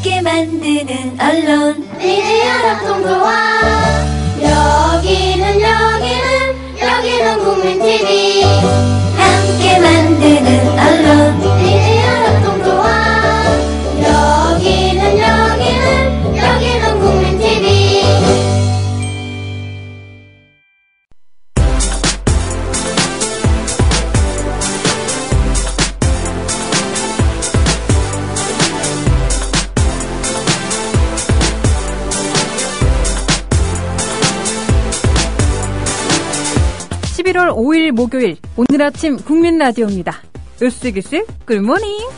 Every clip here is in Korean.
함께 만드는 언론 미디어 협동조합. 여기는 국민TV. 함께 만드는 언론 미디어 협동조합. 여기는 국민TV. 11월 5일 목요일 오늘 아침 국민라디오입니다. 으쓱으쓱 굿모닝.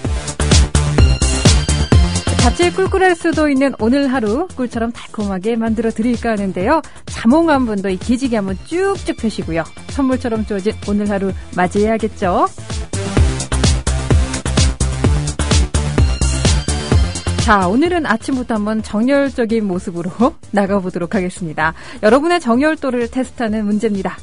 자칫 꿀꿀할 수도 있는 오늘 하루 꿀처럼 달콤하게 만들어 드릴까 하는데요. 자몽한 분도 이 기지개 한번 쭉쭉 펴시고요. 선물처럼 주어진 오늘 하루 맞이해야겠죠. 자, 오늘은 아침부터 한번 정열적인 모습으로 나가보도록 하겠습니다. 여러분의 정열도를 테스트하는 문제입니다.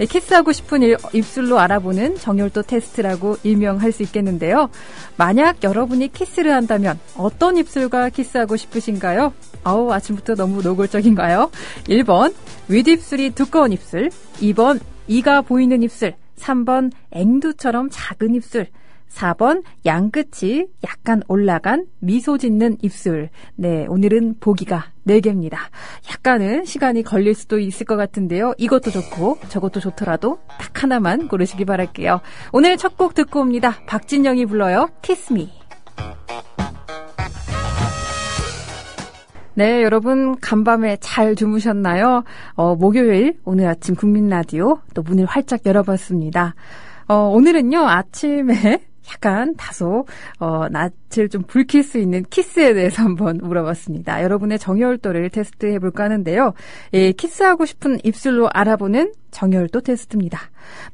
키스하고 싶은 입술로 알아보는 정열도 테스트라고 일명할 수 있겠는데요. 만약 여러분이 키스를 한다면 어떤 입술과 키스하고 싶으신가요? 아침부터 너무 노골적인가요? 1번 윗입술이 두꺼운 입술, 2번 이가 보이는 입술, 3번 앵두처럼 작은 입술, 4번 양끝이 약간 올라간 미소 짓는 입술. 네, 오늘은 보기가 4개입니다. 약간은 시간이 걸릴 수도 있을 것 같은데요. 이것도 좋고 저것도 좋더라도 딱 하나만 고르시기 바랄게요. 오늘 첫 곡 듣고 옵니다. 박진영이 불러요. Kiss Me. 네, 여러분 간밤에 잘 주무셨나요? 목요일 오늘 아침 국민라디오 또 문을 활짝 열어봤습니다. 오늘은요 아침에 약간 다소 낯을 좀 붉힐 수 있는 키스에 대해서 한번 물어봤습니다. 여러분의 정열도를 테스트해볼까 하는데요. 키스하고 싶은 입술로 알아보는 정열도 테스트입니다.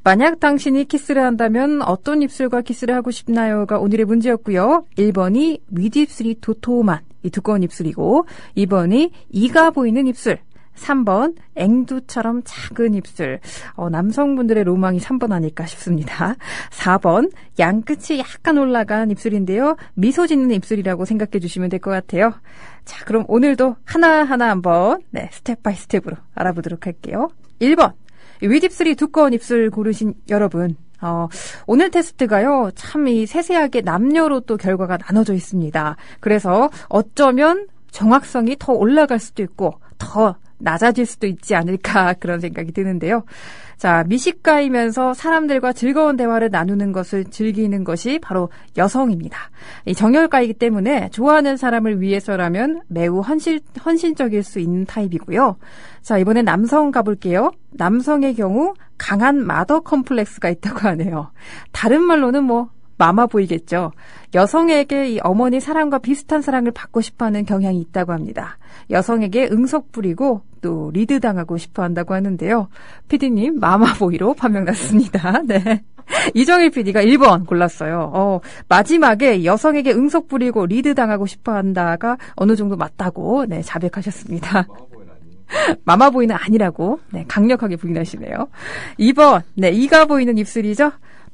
만약 당신이 키스를 한다면 어떤 입술과 키스를 하고 싶나요가 오늘의 문제였고요. 1번이 윗입술이 도톰한 이 두꺼운 입술이고 2번이 이가 보이는 입술, 3번 앵두처럼 작은 입술. 남성분들의 로망이 3번 아닐까 싶습니다. 4번 양끝이 약간 올라간 입술인데요. 미소 짓는 입술이라고 생각해 주시면 될 것 같아요. 자, 그럼 오늘도 하나하나 한번 스텝 바이 스텝으로 알아보도록 할게요. 1번 윗입술이 두꺼운 입술 고르신 여러분, 오늘 테스트가요 참 이 세세하게 남녀로 또 결과가 나눠져 있습니다. 그래서 어쩌면 정확성이 더 올라갈 수도 있고 더 낮아질 수도 있지 않을까 그런 생각이 드는데요. 자, 미식가이면서 사람들과 즐거운 대화를 나누는 것을 즐기는 것이 바로 여성입니다. 이 정열가이기 때문에 좋아하는 사람을 위해서라면 매우 헌신적일 수 있는 타입이고요. 자, 이번엔 남성 가볼게요. 남성의 경우 강한 마더 컴플렉스가 있다고 하네요. 다른 말로는 마마 보이겠죠. 여성에게 이 어머니 사랑과 비슷한 사랑을 받고 싶어하는 경향이 있다고 합니다. 여성에게 응석 부리고 또 리드 당하고 싶어 한다고 하는데요. PD님 마마보이로 판명났습니다. 네. 이정일 PD가 1번 골랐어요. 마지막에 여성에게 응석 부리고 리드 당하고 싶어 한다가 어느 정도 맞다고 자백하셨습니다. 마마보이는 아니라고 강력하게 부인하시네요. 2번 이가 보이는 입술이죠.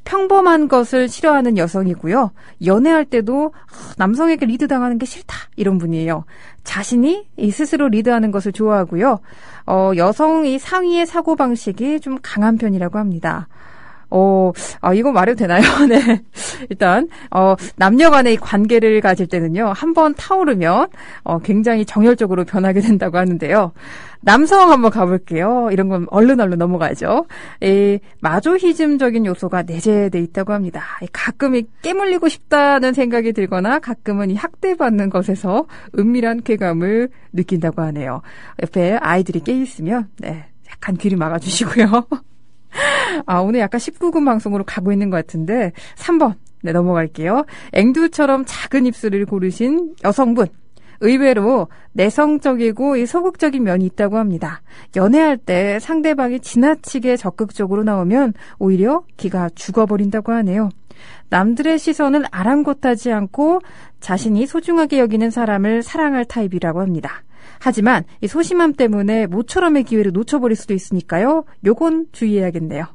평범한 것을 싫어하는 여성이고요. 연애할 때도 남성에게 리드당하는 게 싫다 이런 분이에요. 자신이 스스로 리드하는 것을 좋아하고요. 여성이 상위의 사고방식이 좀 강한 편이라고 합니다. 이거 말해도 되나요? 네. 일단, 남녀 간의 관계를 가질 때는요, 한번 타오르면, 굉장히 정열적으로 변하게 된다고 하는데요. 남성 한번 가볼게요. 이런 건 얼른 넘어가죠. 마조히즘적인 요소가 내재되어 있다고 합니다. 가끔 깨물리고 싶다는 생각이 들거나 가끔은 이 학대받는 것에서 은밀한 쾌감을 느낀다고 하네요. 옆에 아이들이 깨 있으면, 약간 귀를 막아주시고요. 오늘 약간 19금 방송으로 가고 있는 것 같은데 3번 넘어갈게요. 앵두처럼 작은 입술을 고르신 여성분, 의외로 내성적이고 소극적인 면이 있다고 합니다. 연애할 때 상대방이 지나치게 적극적으로 나오면 오히려 기가 죽어버린다고 하네요. 남들의 시선을 아랑곳하지 않고 자신이 소중하게 여기는 사람을 사랑할 타입이라고 합니다. 하지만 이 소심함 때문에 모처럼의 기회를 놓쳐버릴 수도 있으니까요. 요건 주의해야겠네요.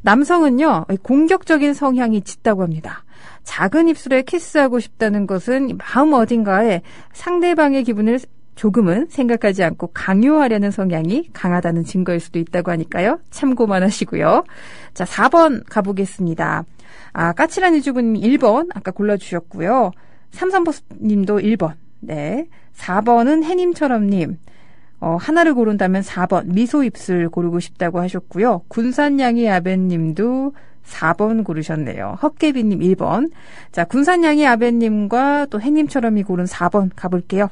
남성은요, 공격적인 성향이 짙다고 합니다. 작은 입술에 키스하고 싶다는 것은 마음 어딘가에 상대방의 기분을 조금은 생각하지 않고 강요하려는 성향이 강하다는 증거일 수도 있다고 하니까요. 참고만 하시고요. 자, 4번 가보겠습니다. 까칠한 이주부님 1번 아까 골라주셨고요. 33버스님도 1번. 네. 4번은 해님처럼님. 하나를 고른다면 4번 미소 입술 고르고 싶다고 하셨고요. 군산양이 아베님도 4번 고르셨네요. 헛개비님 1번. 자, 군산양이 아베님과 또 해님처럼이 고른 4번 가볼게요.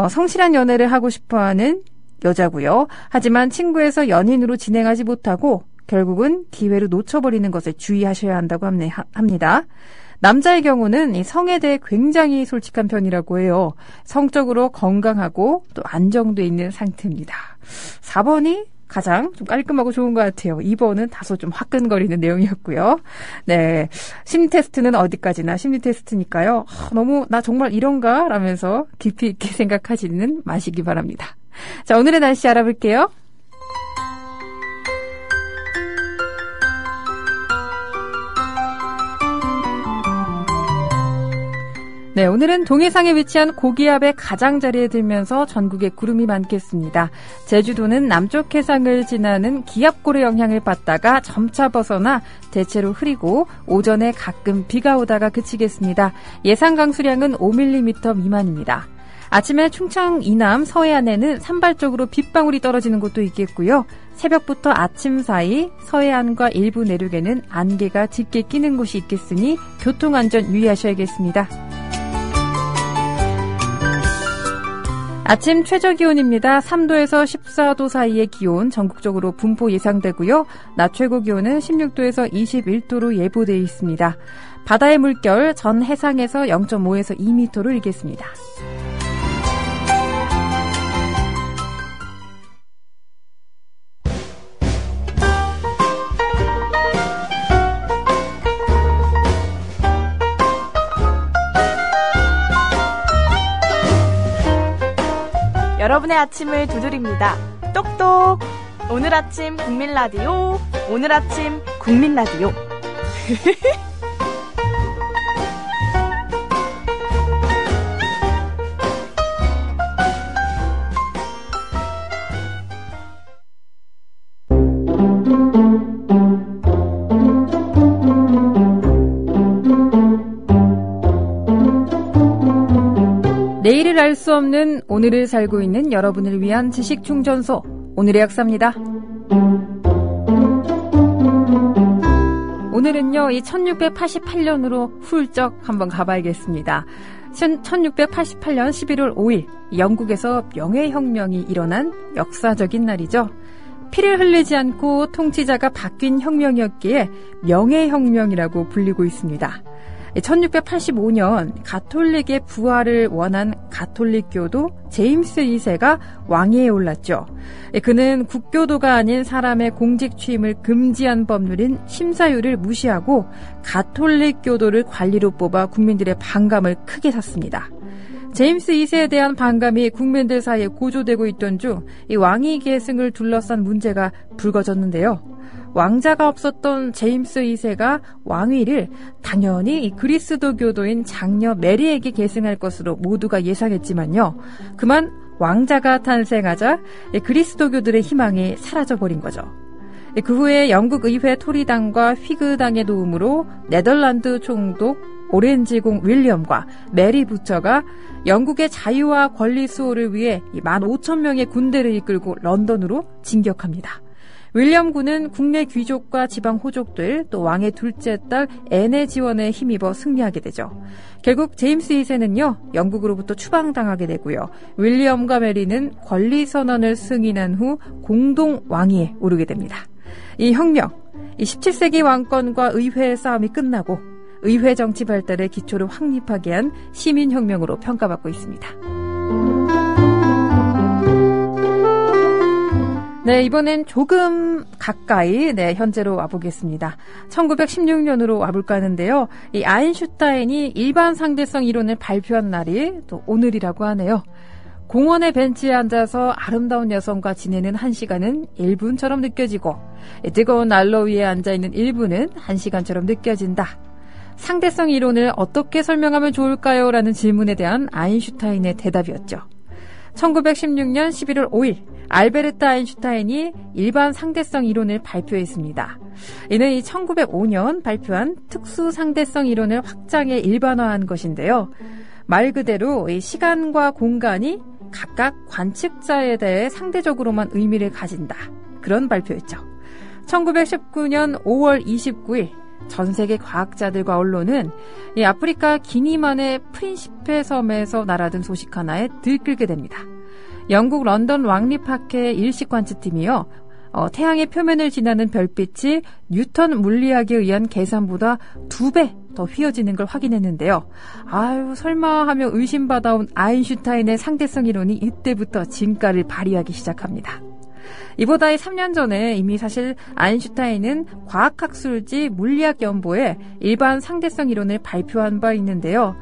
성실한 연애를 하고 싶어하는 여자고요. 하지만 친구에서 연인으로 진행하지 못하고 결국은 기회를 놓쳐버리는 것에 주의하셔야 한다고 합니다. 남자의 경우는 이 성에 대해 굉장히 솔직한 편이라고 해요. 성적으로 건강하고 또 안정돼 있는 상태입니다. 4번이 가장 좀 깔끔하고 좋은 것 같아요. 2번은 다소 좀 화끈거리는 내용이었고요. 네, 심리 테스트는 어디까지나 심리 테스트니까요. 너무 나 정말 이런가? 라면서 깊이 있게 생각하시는 마시기 바랍니다. 자, 오늘의 날씨 알아볼게요. 네, 오늘은 동해상에 위치한 고기압의 가장자리에 들면서 전국에 구름이 많겠습니다. 제주도는 남쪽 해상을 지나는 기압골의 영향을 받다가 점차 벗어나 대체로 흐리고 오전에 가끔 비가 오다가 그치겠습니다. 예상 강수량은 5mm 미만입니다. 아침에 충청 이남 서해안에는 산발적으로 빗방울이 떨어지는 곳도 있겠고요. 새벽부터 아침 사이 서해안과 일부 내륙에는 안개가 짙게 끼는 곳이 있겠으니 교통안전 유의하셔야겠습니다. 아침 최저기온입니다. 3도에서 14도 사이의 기온 전국적으로 분포 예상되고요. 낮 최고 기온은 16도에서 21도로 예보되어 있습니다. 바다의 물결 전 해상에서 0.5에서 2m로 일겠습니다. 여러분의 아침을 두드립니다. 똑똑! 오늘 아침 국민 라디오, 오늘 아침 국민 라디오. 내일을 알 수 없는 오늘을 살고 있는 여러분을 위한 지식 충전소, 오늘의 역사입니다. 오늘은요, 이 1688년으로 훌쩍 한번 가봐야겠습니다. 1688년 11월 5일, 영국에서 명예혁명이 일어난 역사적인 날이죠. 피를 흘리지 않고 통치자가 바뀐 혁명이었기에 명예혁명이라고 불리고 있습니다. 1685년 가톨릭의 부활을 원한 가톨릭교도 제임스 2세가 왕위에 올랐죠. 그는 국교도가 아닌 사람의 공직 취임을 금지한 법률인 심사율을 무시하고 가톨릭교도를 관리로 뽑아 국민들의 반감을 크게 샀습니다. 제임스 2세에 대한 반감이 국민들 사이에 고조되고 있던 중 이 왕위 계승을 둘러싼 문제가 불거졌는데요. 왕자가 없었던 제임스 2세가 왕위를 당연히 이 그리스도 교도인 장녀 메리에게 계승할 것으로 모두가 예상했지만요. 그만 왕자가 탄생하자 그리스도교들의 희망이 사라져버린 거죠. 그 후에 영국 의회 토리당과 휘그당의 도움으로 네덜란드 총독 오렌지공 윌리엄과 메리 부처가 영국의 자유와 권리 수호를 위해 15,000명의 군대를 이끌고 런던으로 진격합니다. 윌리엄 군은 국내 귀족과 지방 호족들, 또 왕의 둘째 딸 앤의 지원에 힘입어 승리하게 되죠. 결국 제임스 2세는요, 영국으로부터 추방당하게 되고요. 윌리엄과 메리는 권리선언을 승인한 후 공동 왕위에 오르게 됩니다. 이 혁명, 이 17세기 왕권과 의회의 싸움이 끝나고 의회 정치 발달의 기초를 확립하게 한 시민혁명으로 평가받고 있습니다. 네, 이번엔 조금 가까이 현재로 와보겠습니다. 1916년으로 와볼까 하는데요. 이 아인슈타인이 일반 상대성 이론을 발표한 날이 또 오늘이라고 하네요. 공원의 벤치에 앉아서 아름다운 여성과 지내는 1시간은 1분처럼 느껴지고 뜨거운 난로 위에 앉아있는 1분은 1시간처럼 느껴진다. 상대성 이론을 어떻게 설명하면 좋을까요? 라는 질문에 대한 아인슈타인의 대답이었죠. 1916년 11월 5일 알베르트 아인슈타인이 일반 상대성 이론을 발표했습니다. 이는 1905년 발표한 특수 상대성 이론을 확장해 일반화한 것인데요. 말 그대로 이 시간과 공간이 각각 관측자에 대해 상대적으로만 의미를 가진다. 그런 발표였죠. 1919년 5월 29일 전 세계 과학자들과 언론은 이 아프리카 기니만의 프린시페 섬에서 날아든 소식 하나에 들끓게 됩니다. 영국 런던 왕립학회 일식 관측팀이요. 태양의 표면을 지나는 별빛이 뉴턴 물리학에 의한 계산보다 2배 더 휘어지는 걸 확인했는데요. 아유 설마 하며 의심받아온 아인슈타인의 상대성 이론이 이때부터 진가를 발휘하기 시작합니다. 이보다 3년 전에 이미 사실 아인슈타인은 과학학술지 물리학연보에 일반 상대성 이론을 발표한 바 있는데요.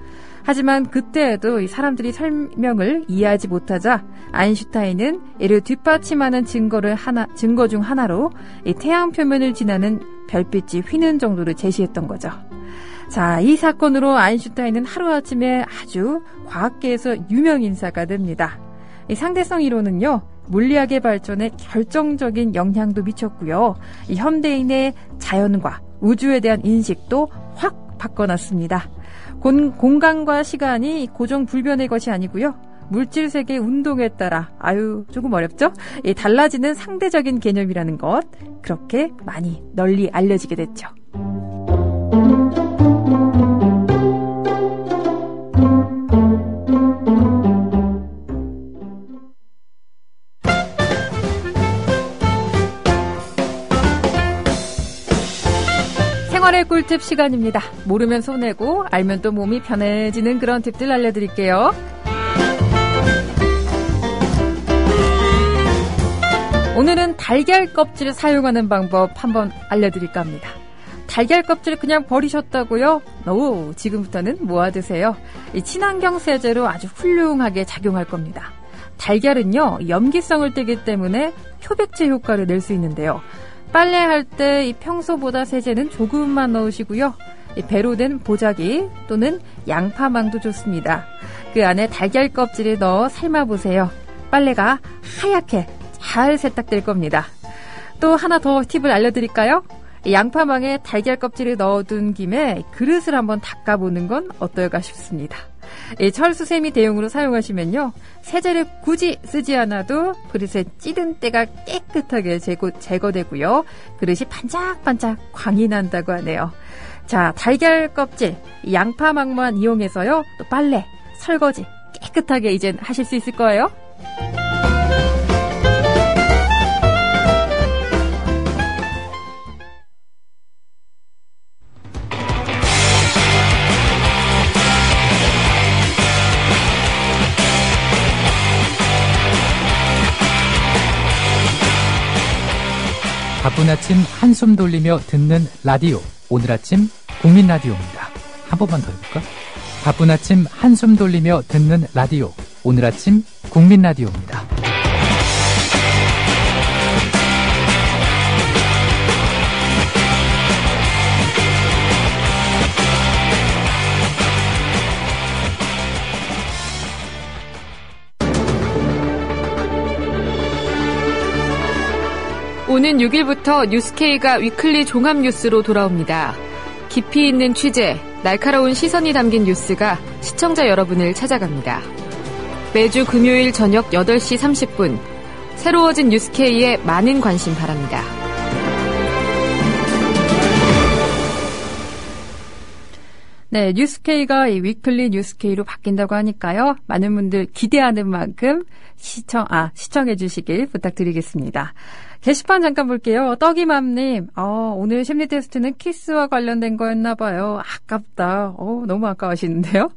하지만 그때에도 이 사람들이 설명을 이해하지 못하자 아인슈타인은 이를 뒷받침하는 증거 중 하나로 이 태양 표면을 지나는 별빛이 휘는 정도를 제시했던 거죠. 자, 이 사건으로 아인슈타인은 하루아침에 아주 과학계에서 유명 인사가 됩니다. 이 상대성 이론은요, 물리학의 발전에 결정적인 영향도 미쳤고요. 이 현대인의 자연과 우주에 대한 인식도 확 바꿔놨습니다. 공간과 시간이 고정불변의 것이 아니고요. 물질 세계 운동에 따라 조금 어렵죠? 달라지는 상대적인 개념이라는 것 그렇게 많이 널리 알려지게 됐죠. 생활의 꿀팁 시간입니다. 모르면 손해고 알면 또 몸이 편해지는 그런 팁들 알려드릴게요. 오늘은 달걀 껍질을 사용하는 방법 한번 알려드릴까 합니다. 달걀 껍질을 그냥 버리셨다고요? 지금부터는 모아두세요. 이 친환경 세제로 아주 훌륭하게 작용할 겁니다. 달걀은요, 염기성을 띠기 때문에 표백제 효과를 낼 수 있는데요. 빨래할 때 평소보다 세제는 조금만 넣으시고요. 배로 된 보자기 또는 양파망도 좋습니다. 그 안에 달걀 껍질을 넣어 삶아보세요. 빨래가 하얗게 잘 세탁될 겁니다. 또 하나 더 팁을 알려드릴까요? 양파망에 달걀 껍질을 넣어둔 김에 그릇을 한번 닦아보는 건 어떨까 싶습니다. 철수세미 대용으로 사용하시면요, 세제를 굳이 쓰지 않아도 그릇에 찌든 때가 깨끗하게 제거되고요. 그릇이 반짝반짝 광이 난다고 하네요. 자, 달걀 껍질, 양파망만 이용해서요, 또 빨래, 설거지 깨끗하게 이젠 하실 수 있을 거예요. 바쁜 아침 한숨 돌리며 듣는 라디오. 오늘 아침 국민 라디오입니다. 한 번만 더 해볼까? 바쁜 아침 한숨 돌리며 듣는 라디오. 오늘 아침 국민 라디오입니다. 오는 6일부터 뉴스케이가 위클리 종합 뉴스로 돌아옵니다. 깊이 있는 취재, 날카로운 시선이 담긴 뉴스가 시청자 여러분을 찾아갑니다. 매주 금요일 저녁 8시 30분, 새로워진 뉴스케이에 많은 관심 바랍니다. 네, 뉴스케이가 이 위클리 뉴스케이로 바뀐다고 하니까요. 많은 분들 기대하는 만큼 시청해 주시길 부탁드리겠습니다. 게시판 잠깐 볼게요. 떡이맘님, 오늘 심리 테스트는 키스와 관련된 거였나 봐요. 아깝다. 너무 아까워하시는데요.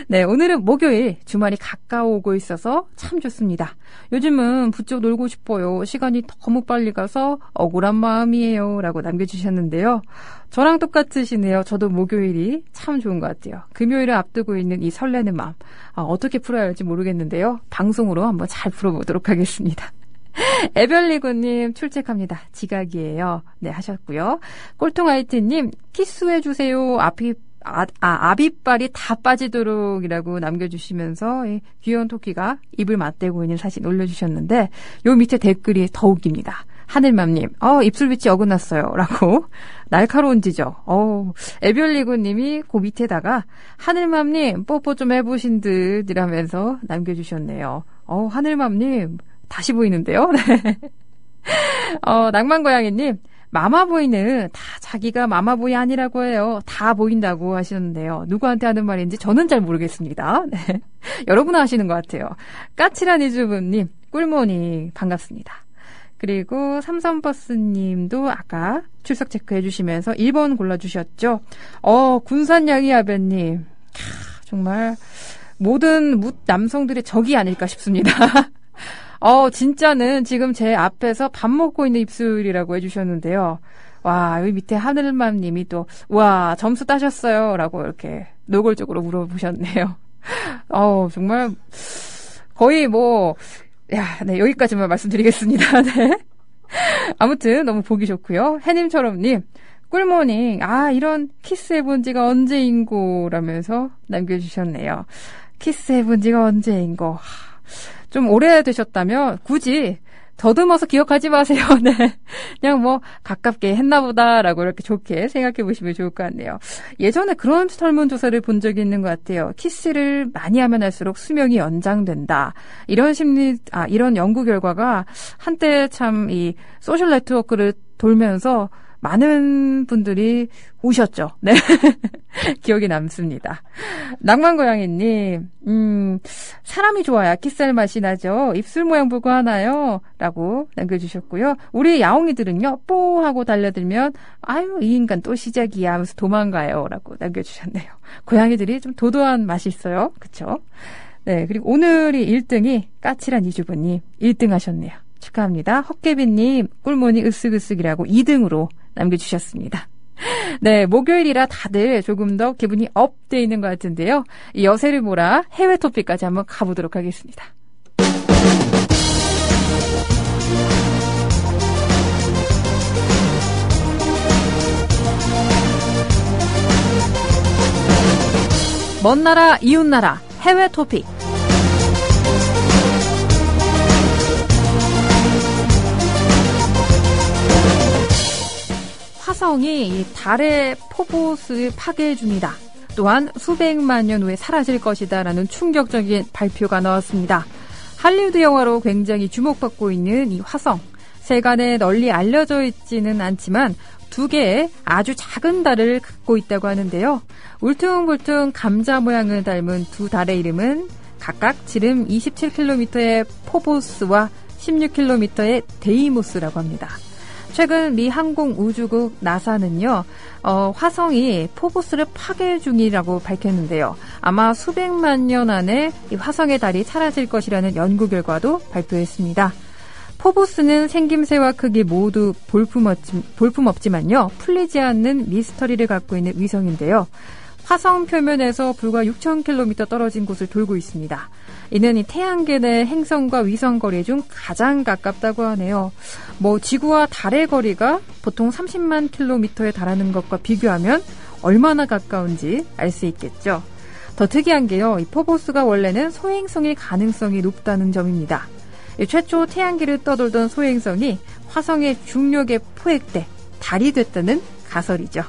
네, 오늘은 목요일, 주말이 가까워오고 있어서 참 좋습니다. 요즘은 부쩍 놀고 싶어요. 시간이 너무 빨리 가서 억울한 마음이에요. 라고 남겨주셨는데요. 저랑 똑같으시네요. 저도 목요일이 참 좋은 것 같아요. 금요일을 앞두고 있는 이 설레는 마음. 어떻게 풀어야 할지 모르겠는데요. 방송으로 한번 잘 풀어보도록 하겠습니다. 에별리고님 출첵합니다. 지각이에요. 네, 하셨고요. 꼴통아이트님 키스해주세요. 앞이 아비빨이 다 빠지도록이라고 남겨주시면서 귀여운 토끼가 입을 맞대고 있는 사진 올려주셨는데 요 밑에 댓글이 더 웃깁니다. 하늘맘님, 입술 위치 어긋났어요. 라고 날카로운 지적. 에별리고님이 그 밑에다가 하늘맘님 뽀뽀 좀 해보신 듯 이라면서 남겨주셨네요. 하늘맘님 다시 보이는데요. 네. 낭만고양이님, 마마보이는 다 자기가 마마보이 아니라고 해요. 다 보인다고 하시는데요. 누구한테 하는 말인지 저는 잘 모르겠습니다. 네. 여러분 하시는 것 같아요. 까칠한 이주부님, 꿀모닝 반갑습니다. 그리고 삼선버스님도 아까 출석 체크해 주시면서 1번 골라주셨죠. 군산양이아베님, 정말 모든 남성들의 적이 아닐까 싶습니다. 진짜는 지금 제 앞에서 밥 먹고 있는 입술이라고 해주셨는데요. 와, 여기 밑에 하늘맘님이 또, 와, 점수 따셨어요. 라고 이렇게 노골적으로 물어보셨네요. 정말, 거의 네, 여기까지만 말씀드리겠습니다. 네. 아무튼 너무 보기 좋고요. 해님처럼님, 꿀모닝, 이런 키스해본 지가 언제인고 라면서 남겨주셨네요. 키스해본 지가 언제인고. 좀 오래되셨다면 굳이 더듬어서 기억하지 마세요. 네. 그냥 가깝게 했나보다라고 이렇게 좋게 생각해 보시면 좋을 것 같네요. 예전에 그런 설문조사를 본 적이 있는 것 같아요. 키스를 많이 하면 할수록 수명이 연장된다. 이런 연구 결과가 한때 참 이 소셜 네트워크를 돌면서 많은 분들이 우셨죠. 네. 기억이 남습니다. 낭만고양이님, 사람이 좋아야 키스할 맛이 나죠. 입술 모양 보고 하나요? 라고 남겨주셨고요. 우리 야옹이들은요, 뽀! 하고 달려들면, 아유, 이 인간 또 시작이야 하면서 도망가요. 라고 남겨주셨네요. 고양이들이 좀 도도한 맛이 있어요. 그쵸? 네. 그리고 오늘이 1등이 까칠한 이주부님 1등 하셨네요. 축하합니다. 헛개비님, 꿀모닝 으쓱으쓱이라고 2등으로 남겨주셨습니다. 네, 목요일이라 다들 조금 더 기분이 업돼 있는 것 같은데요. 이 여세를 몰아 해외 토픽까지 한번 가보도록 하겠습니다. 먼 나라, 이웃 나라, 해외 토픽. 화성이 달의 포보스를 파괴해 줍니다. 또한 수백만 년 후에 사라질 것이다 라는 충격적인 발표가 나왔습니다. 할리우드 영화로 굉장히 주목받고 있는 이 화성. 세간에 널리 알려져 있지는 않지만 2개의 아주 작은 달을 갖고 있다고 하는데요. 울퉁불퉁 감자 모양을 닮은 2 달의 이름은 각각 지름 27km의 포보스와 16km의 데이모스라고 합니다. 최근 미 항공우주국 나사는요, 화성이 포보스를 파괴 중이라고 밝혔는데요. 아마 수백만 년 안에 이 화성의 달이 사라질 것이라는 연구 결과도 발표했습니다. 포보스는 생김새와 크기 모두 볼품없지만요, 풀리지 않는 미스터리를 갖고 있는 위성인데요. 화성 표면에서 불과 6,000km 떨어진 곳을 돌고 있습니다. 이는 이 태양계 내 행성과 위성 거리 중 가장 가깝다고 하네요. 지구와 달의 거리가 보통 30만 킬로미터에 달하는 것과 비교하면 얼마나 가까운지 알 수 있겠죠. 더 특이한 게요, 이 포보스가 원래는 소행성일 가능성이 높다는 점입니다. 최초 태양계를 떠돌던 소행성이 화성의 중력에 포획돼 달이 됐다는 가설이죠.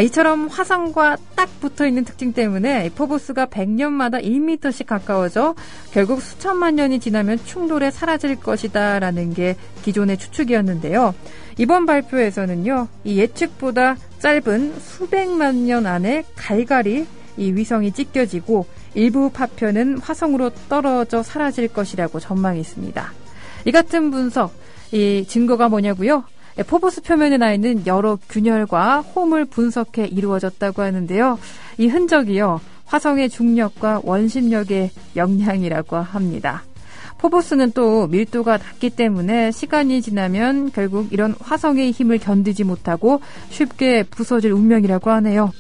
이처럼 화성과 딱 붙어있는 특징 때문에 포보스가 100년마다 1m씩 가까워져 결국 수천만 년이 지나면 충돌해 사라질 것이다 라는 게 기존의 추측이었는데요. 이번 발표에서는요, 이 예측보다 짧은 수백만 년 안에 갈갈이 이 위성이 찢겨지고 일부 파편은 화성으로 떨어져 사라질 것이라고 전망했습니다. 이 같은 분석, 이 증거가 뭐냐고요? 포보스 표면에 나 있는 여러 균열과 홈을 분석해 이루어졌다고 하는데요. 이 흔적이요, 화성의 중력과 원심력의 영향이라고 합니다. 포보스는 또 밀도가 낮기 때문에 시간이 지나면 결국 이런 화성의 힘을 견디지 못하고 쉽게 부서질 운명이라고 하네요.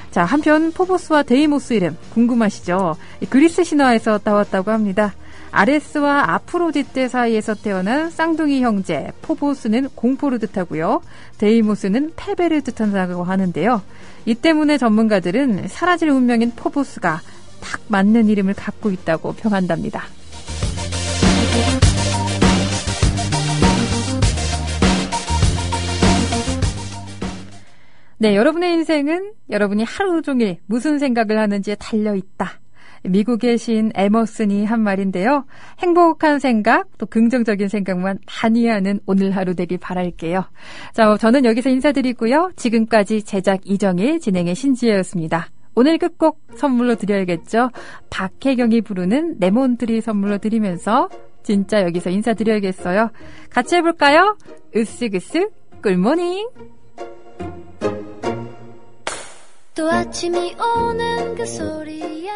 자, 한편 포보스와 데이모스 이름 궁금하시죠? 그리스 신화에서 따왔다고 합니다. 아레스와 아프로디테 사이에서 태어난 쌍둥이 형제 포보스는 공포를 뜻하고요. 데이모스는 패배를 뜻한다고 하는데요. 이 때문에 전문가들은 사라질 운명인 포보스가 딱 맞는 이름을 갖고 있다고 평한답니다. 네, 여러분의 인생은 여러분이 하루 종일 무슨 생각을 하는지에 달려있다. 미국의 시인 에머슨이 한 말인데요. 행복한 생각, 또 긍정적인 생각만 많이 하는 오늘 하루 되길 바랄게요. 자, 저는 여기서 인사드리고요. 지금까지 제작 이정일, 진행의 신지혜였습니다. 오늘 끝곡 선물로 드려야겠죠. 박혜경이 부르는 레몬트리 선물로 드리면서 진짜 여기서 인사드려야겠어요. 같이 해볼까요? 으쓱으쓱 굿모닝. 또 아침이 오는 그 소리에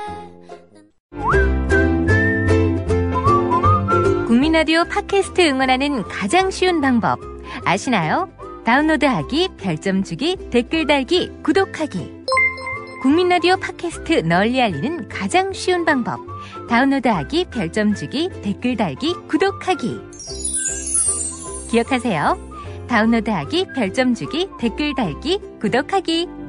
국민라디오 팟캐스트 응원하는 가장 쉬운 방법 아시나요? 다운로드하기, 별점 주기, 댓글 달기, 구독하기. 국민라디오 팟캐스트 널리 알리는 가장 쉬운 방법 다운로드하기, 별점 주기, 댓글 달기, 구독하기. 기억하세요. 다운로드하기, 별점 주기, 댓글 달기, 구독하기.